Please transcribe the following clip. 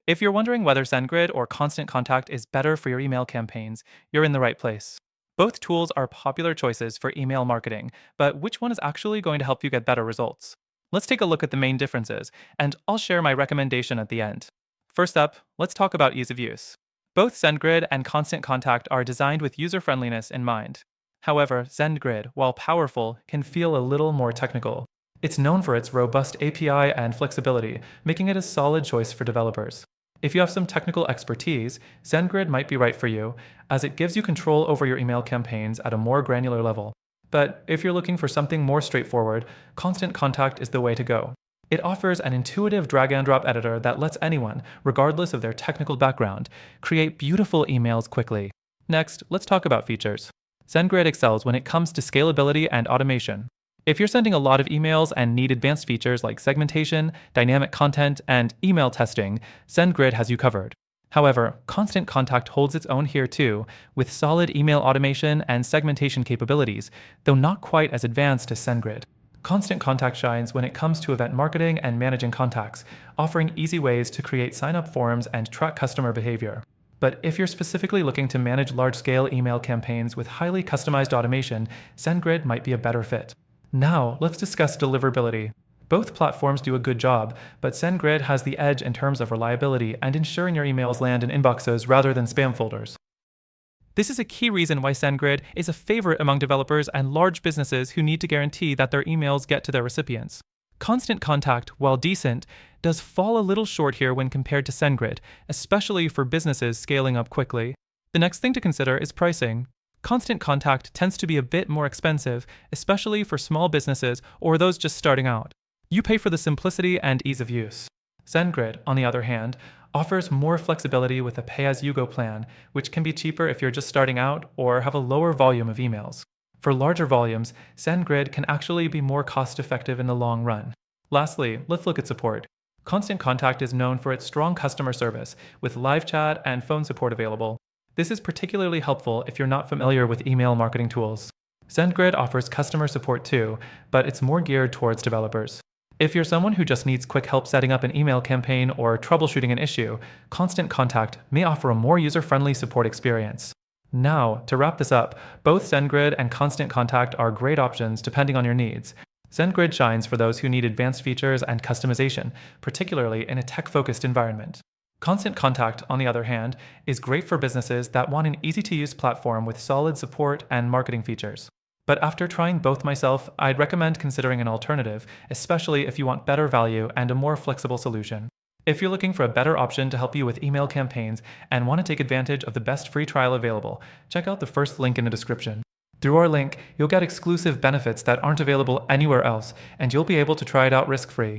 If you're wondering whether SendGrid or Constant Contact is better for your email campaigns, you're in the right place. Both tools are popular choices for email marketing, but which one is actually going to help you get better results? Let's take a look at the main differences, and I'll share my recommendation at the end. First up, let's talk about ease of use. Both SendGrid and Constant Contact are designed with user friendliness in mind. However, SendGrid, while powerful, can feel a little more technical. It's known for its robust API and flexibility, making it a solid choice for developers. If you have some technical expertise, SendGrid might be right for you, as it gives you control over your email campaigns at a more granular level. But if you're looking for something more straightforward, Constant Contact is the way to go. It offers an intuitive drag-and-drop editor that lets anyone, regardless of their technical background, create beautiful emails quickly. Next, let's talk about features. SendGrid excels when it comes to scalability and automation. If you're sending a lot of emails and need advanced features like segmentation, dynamic content, and email testing, SendGrid has you covered. However, Constant Contact holds its own here too, with solid email automation and segmentation capabilities, though not quite as advanced as SendGrid. Constant Contact shines when it comes to event marketing and managing contacts, offering easy ways to create sign-up forms and track customer behavior. But if you're specifically looking to manage large-scale email campaigns with highly customized automation, SendGrid might be a better fit. Now, let's discuss deliverability. Both platforms do a good job, but SendGrid has the edge in terms of reliability and ensuring your emails land in inboxes rather than spam folders. This is a key reason why SendGrid is a favorite among developers and large businesses who need to guarantee that their emails get to their recipients. Constant Contact, while decent, does fall a little short here when compared to SendGrid, especially for businesses scaling up quickly. The next thing to consider is pricing. Constant Contact tends to be a bit more expensive, especially for small businesses or those just starting out. You pay for the simplicity and ease of use. SendGrid, on the other hand, offers more flexibility with a pay-as-you-go plan, which can be cheaper if you're just starting out or have a lower volume of emails. For larger volumes, SendGrid can actually be more cost-effective in the long run. Lastly, let's look at support. Constant Contact is known for its strong customer service, with live chat and phone support available. This is particularly helpful if you're not familiar with email marketing tools. SendGrid offers customer support too, but it's more geared towards developers. If you're someone who just needs quick help setting up an email campaign or troubleshooting an issue, Constant Contact may offer a more user-friendly support experience. Now, to wrap this up, both SendGrid and Constant Contact are great options depending on your needs. SendGrid shines for those who need advanced features and customization, particularly in a tech-focused environment. Constant Contact, on the other hand, is great for businesses that want an easy-to-use platform with solid support and marketing features. But after trying both myself, I'd recommend considering an alternative, especially if you want better value and a more flexible solution. If you're looking for a better option to help you with email campaigns and want to take advantage of the best free trial available, check out the first link in the description. Through our link, you'll get exclusive benefits that aren't available anywhere else, and you'll be able to try it out risk-free.